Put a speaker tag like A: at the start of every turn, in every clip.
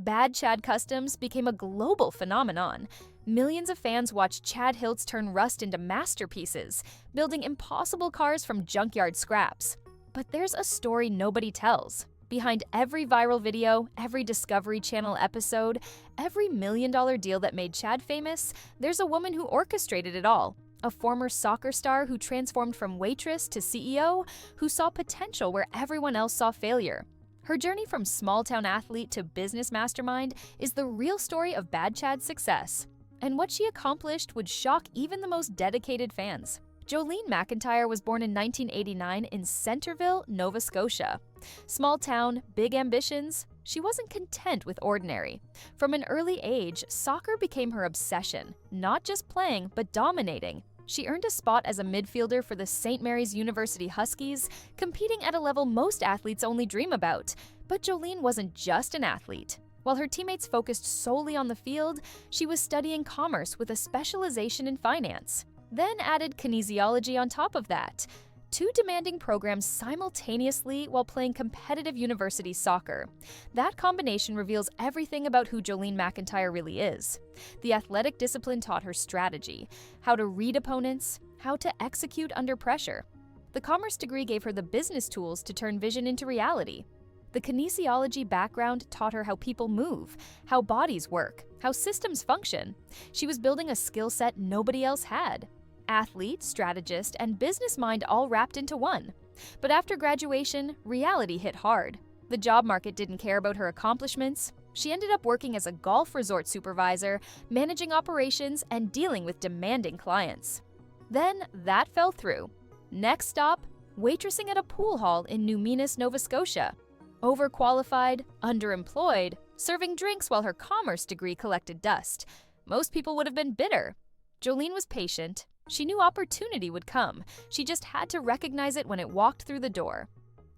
A: Bad Chad Customs became a global phenomenon. Millions of fans watched Chad Hiltz turn rust into masterpieces, building impossible cars from junkyard scraps. But there's a story nobody tells. Behind every viral video, every Discovery Channel episode, every million-dollar deal that made Chad famous, there's a woman who orchestrated it all. A former soccer star who transformed from waitress to CEO, who saw potential where everyone else saw failure. Her journey from small-town athlete to business mastermind is the real story of Bad Chad's success. And what she accomplished would shock even the most dedicated fans. Jolene MacIntyre was born in 1989 in Centerville, Nova Scotia. Small town, big ambitions. She wasn't content with ordinary. From an early age, soccer became her obsession, not just playing, but dominating. She earned a spot as a midfielder for the St. Mary's University Huskies, competing at a level most athletes only dream about. But Jolene wasn't just an athlete. While her teammates focused solely on the field, she was studying commerce with a specialization in finance. Then added kinesiology on top of that. Two demanding programs simultaneously while playing competitive university soccer. That combination reveals everything about who Jolene MacIntyre really is. The athletic discipline taught her strategy, how to read opponents, how to execute under pressure. The commerce degree gave her the business tools to turn vision into reality. The kinesiology background taught her how people move, how bodies work, how systems function. She was building a skill set nobody else had. Athlete, strategist, and business mind all wrapped into one. But after graduation, reality hit hard. The job market didn't care about her accomplishments. She ended up working as a golf resort supervisor, managing operations, and dealing with demanding clients. Then that fell through. Next stop, waitressing at a pool hall in New Minas, Nova Scotia. Overqualified, underemployed, serving drinks while her commerce degree collected dust. Most people would have been bitter. Jolene was patient. She knew opportunity would come. She just had to recognize it when it walked through the door.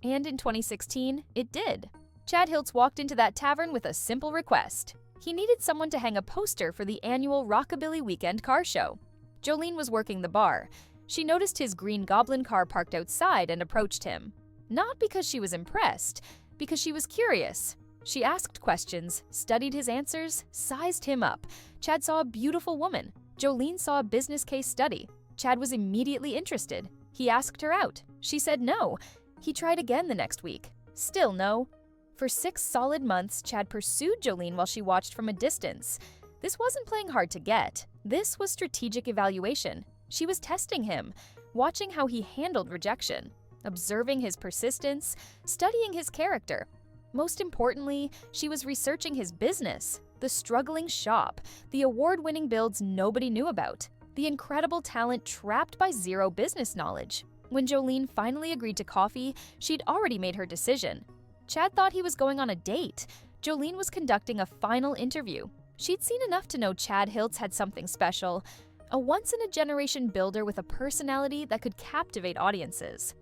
A: And in 2016, it did. Chad Hiltz walked into that tavern with a simple request. He needed someone to hang a poster for the annual Rockabilly Weekend car show. Jolene was working the bar. She noticed his green Goblin car parked outside and approached him. Not because she was impressed, because she was curious. She asked questions, studied his answers, sized him up. Chad saw a beautiful woman. Jolene saw a business case study. Chad was immediately interested. He asked her out. She said no. He tried again the next week. Still no. For 6 solid months, Chad pursued Jolene while she watched from a distance. This wasn't playing hard to get. This was strategic evaluation. She was testing him, watching how he handled rejection, observing his persistence, studying his character. Most importantly, she was researching his business. The struggling shop, the award-winning builds nobody knew about, the incredible talent trapped by zero business knowledge. When Jolene finally agreed to coffee, she'd already made her decision. Chad thought he was going on a date. Jolene was conducting a final interview. She'd seen enough to know Chad Hiltz had something special, a once-in-a-generation builder with a personality that could captivate audiences.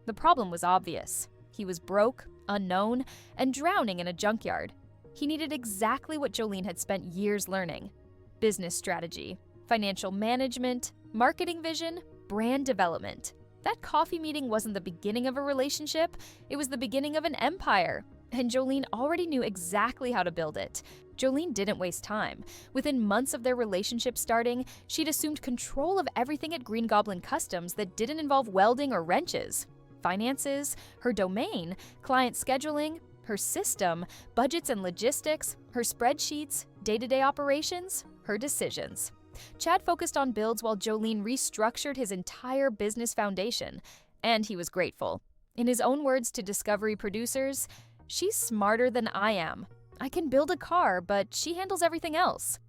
A: The problem was obvious. He was broke, unknown, and drowning in a junkyard. He needed exactly what Jolene had spent years learning: business strategy, financial management, marketing vision, brand development. That coffee meeting wasn't the beginning of a relationship, it was the beginning of an empire. And Jolene already knew exactly how to build it. Jolene didn't waste time. Within months of their relationship starting, she'd assumed control of everything at Green Goblin Customs that didn't involve welding or wrenches. Finances, her domain, client scheduling, her system, budgets and logistics, her spreadsheets, day-to-day operations, her decisions. Chad focused on builds while Jolene restructured his entire business foundation, and he was grateful. In his own words to Discovery producers, "She's smarter than I am. I can build a car, but she handles everything else."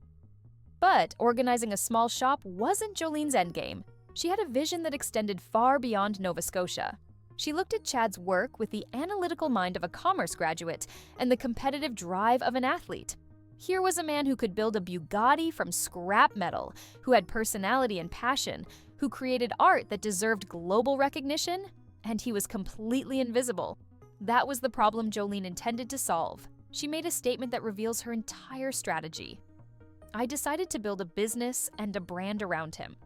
A: But organizing a small shop wasn't Jolene's endgame. She had a vision that extended far beyond Nova Scotia. She looked at Chad's work with the analytical mind of a commerce graduate and the competitive drive of an athlete. Here was a man who could build a Bugatti from scrap metal, who had personality and passion, who created art that deserved global recognition, and he was completely invisible. That was the problem Jolene intended to solve. She made a statement that reveals her entire strategy. "I decided to build a business and a brand around him.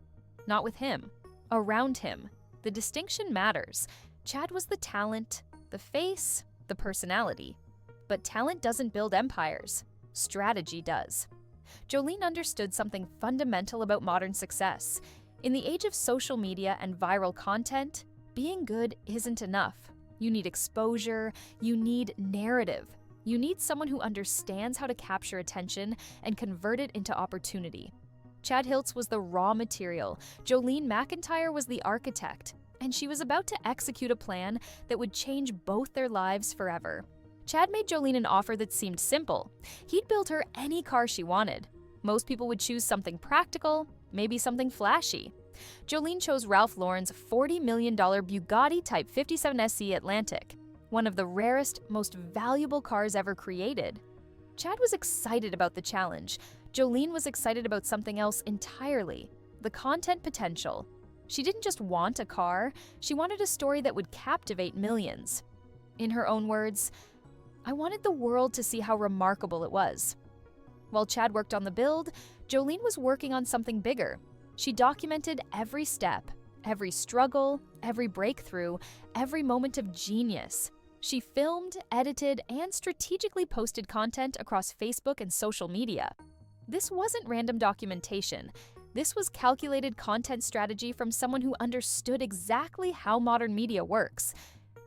A: Not with him, around him. The distinction matters. Chad was the talent, the face, the personality. But talent doesn't build empires. strategy does. Jolene understood something fundamental about modern success. In the age of social media and viral content, being good isn't enough. You need exposure, you need narrative. You need someone who understands how to capture attention and convert it into opportunity. Chad Hiltz was the raw material, Jolene MacIntyre was the architect, and she was about to execute a plan that would change both their lives forever. Chad made Jolene an offer that seemed simple. He'd build her any car she wanted. Most people would choose something practical, maybe something flashy. Jolene chose Ralph Lauren's $40 million Bugatti Type 57 SE Atlantic, one of the rarest, most valuable cars ever created. Chad was excited about the challenge. Jolene was excited about something else entirely, the content potential. She didn't just want a car, she wanted a story that would captivate millions. In her own words, "I wanted the world to see how remarkable it was." While Chad worked on the build, Jolene was working on something bigger. She documented every step, every struggle, every breakthrough, every moment of genius. She filmed, edited, and strategically posted content across Facebook and social media. This wasn't random documentation. This was calculated content strategy from someone who understood exactly how modern media works.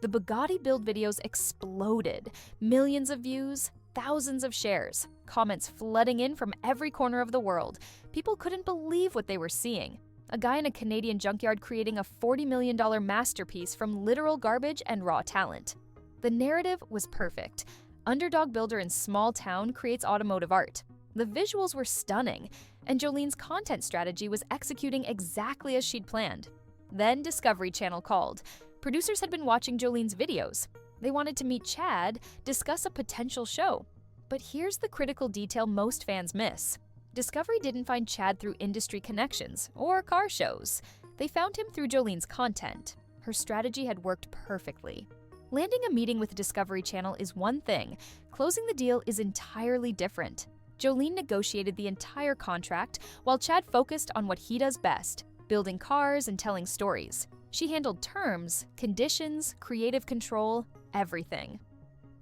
A: The Bugatti build videos exploded. Millions of views, thousands of shares, comments flooding in from every corner of the world. People couldn't believe what they were seeing. A guy in a Canadian junkyard creating a $40 million masterpiece from literal garbage and raw talent. The narrative was perfect. Underdog builder in small town creates automotive art. The visuals were stunning, and Jolene's content strategy was executing exactly as she'd planned. Then Discovery Channel called. Producers had been watching Jolene's videos. They wanted to meet Chad, discuss a potential show. But here's the critical detail most fans miss. Discovery didn't find Chad through industry connections or car shows. They found him through Jolene's content. Her strategy had worked perfectly. Landing a meeting with Discovery Channel is one thing. Closing the deal is entirely different. Jolene negotiated the entire contract while Chad focused on what he does best, building cars and telling stories. She handled terms, conditions, creative control, everything.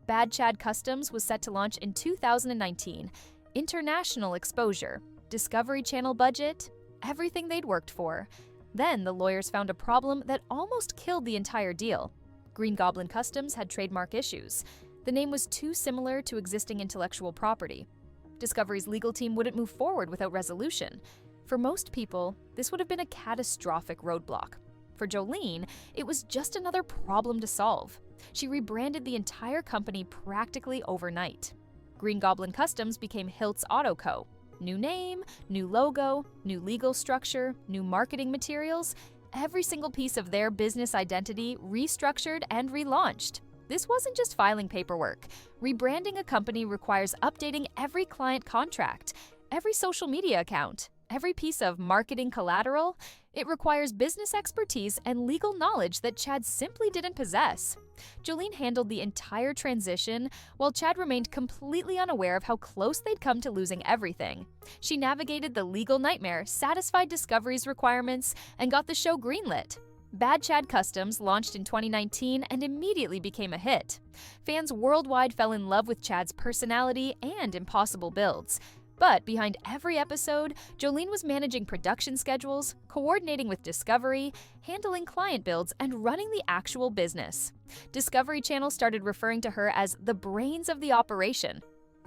A: Bad Chad Customs was set to launch in 2019. International exposure, Discovery Channel budget, everything they'd worked for. Then the lawyers found a problem that almost killed the entire deal. Green Goblin Customs had trademark issues. The name was too similar to existing intellectual property. Discovery's legal team wouldn't move forward without resolution. For most people, this would have been a catastrophic roadblock. For Jolene, it was just another problem to solve. She rebranded the entire company practically overnight. Green Goblin Customs became Hiltz Auto Co. New name, new logo, new legal structure, new marketing materials, every single piece of their business identity restructured and relaunched. This wasn't just filing paperwork. Rebranding a company requires updating every client contract, every social media account, every piece of marketing collateral. It requires business expertise and legal knowledge that Chad simply didn't possess. Jolene handled the entire transition while Chad remained completely unaware of how close they'd come to losing everything. She navigated the legal nightmare, satisfied Discovery's requirements, and got the show greenlit. Bad Chad Customs launched in 2019 and immediately became a hit. Fans worldwide fell in love with Chad's personality and impossible builds. But behind every episode, Jolene was managing production schedules, coordinating with Discovery, handling client builds, and running the actual business. Discovery Channel started referring to her as the brains of the operation.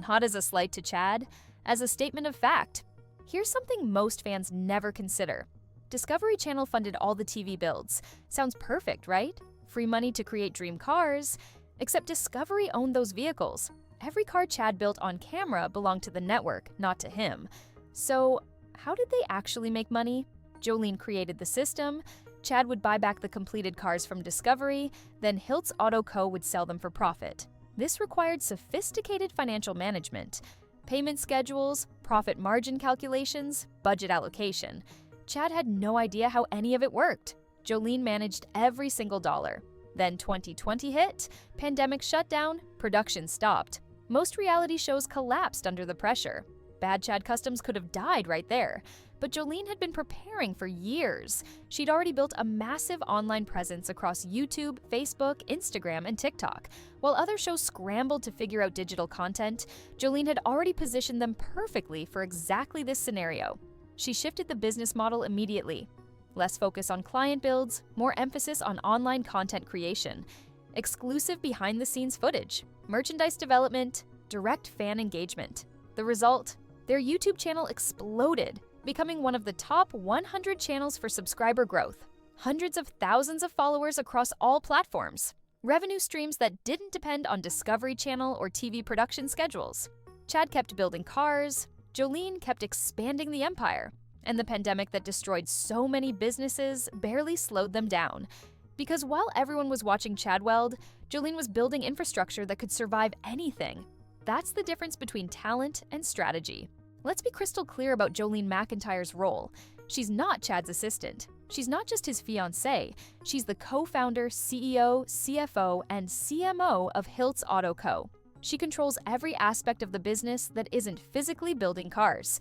A: Not as a slight to Chad, as a statement of fact. Here's something most fans never consider. Discovery Channel funded all the TV builds. Sounds perfect, right? Free money to create dream cars. Except Discovery owned those vehicles. Every car Chad built on camera belonged to the network, not to him. So, how did they actually make money? Jolene created the system, Chad would buy back the completed cars from Discovery, then Hiltz Auto Co. would sell them for profit. This required sophisticated financial management, payment schedules, profit margin calculations, budget allocation. Chad had no idea how any of it worked. Jolene managed every single dollar. Then 2020 hit, pandemic shutdown, production stopped. Most reality shows collapsed under the pressure. Bad Chad Customs could have died right there. But Jolene had been preparing for years. She'd already built a massive online presence across YouTube, Facebook, Instagram, and TikTok. While other shows scrambled to figure out digital content, Jolene had already positioned them perfectly for exactly this scenario. She shifted the business model immediately. Less focus on client builds, more emphasis on online content creation, exclusive behind-the-scenes footage, merchandise development, direct fan engagement. The result? Their YouTube channel exploded, becoming one of the top 100 channels for subscriber growth. Hundreds of thousands of followers across all platforms. Revenue streams that didn't depend on Discovery Channel or TV production schedules. Chad kept building cars. Jolene kept expanding the empire. And the pandemic that destroyed so many businesses barely slowed them down. Because while everyone was watching Chad weld, Jolene was building infrastructure that could survive anything. That's the difference between talent and strategy. Let's be crystal clear about Jolene MacIntyre's role. She's not Chad's assistant. She's not just his fiancée. She's the co-founder, CEO, CFO, and CMO of Hiltz Auto Co. She controls every aspect of the business that isn't physically building cars.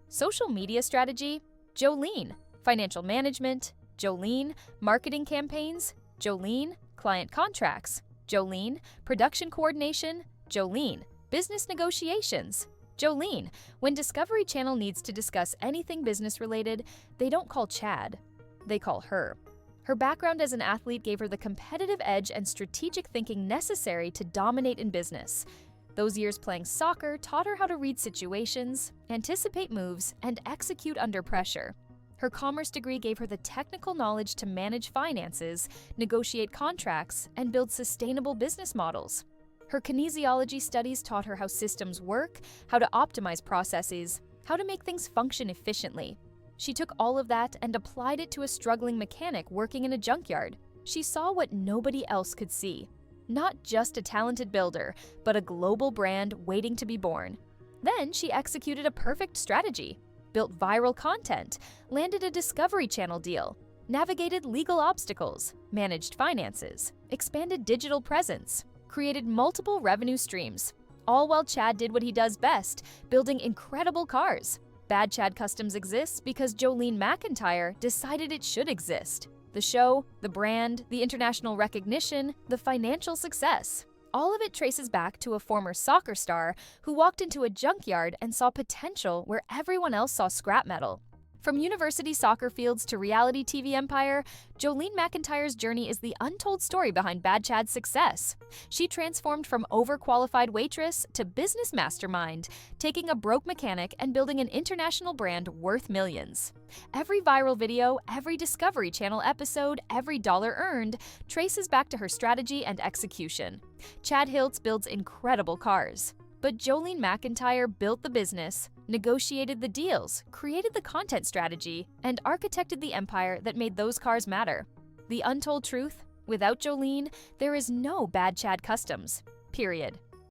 A: Social media strategy? Jolene. Financial management? Jolene. Marketing campaigns? Jolene. Client contracts? Jolene. Production coordination? Jolene. Business negotiations? Jolene. When Discovery Channel needs to discuss anything business-related, they don't call Chad. They call her. Her background as an athlete gave her the competitive edge and strategic thinking necessary to dominate in business. Those years playing soccer taught her how to read situations, anticipate moves, and execute under pressure. Her commerce degree gave her the technical knowledge to manage finances, negotiate contracts, and build sustainable business models. Her kinesiology studies taught her how systems work, how to optimize processes, how to make things function efficiently. She took all of that and applied it to a struggling mechanic working in a junkyard. She saw what nobody else could see. Not just a talented builder, but a global brand waiting to be born. Then she executed a perfect strategy, built viral content, landed a Discovery Channel deal, navigated legal obstacles, managed finances, expanded digital presence, created multiple revenue streams, all while Chad did what he does best, building incredible cars. Bad Chad Customs exists because Jolene MacIntyre decided it should exist. The show, the brand, the international recognition, the financial success. All of it traces back to a former soccer star who walked into a junkyard and saw potential where everyone else saw scrap metal. From university soccer fields to reality TV empire, Jolene MacIntyre's journey is the untold story behind Bad Chad's success. She transformed from overqualified waitress to business mastermind, taking a broke mechanic and building an international brand worth millions. Every viral video, every Discovery Channel episode, every dollar earned traces back to her strategy and execution. Chad Hiltz builds incredible cars. But Jolene MacIntyre built the business, negotiated the deals, created the content strategy, and architected the empire that made those cars matter. The untold truth? Without Jolene, there is no Bad Chad Customs. Period.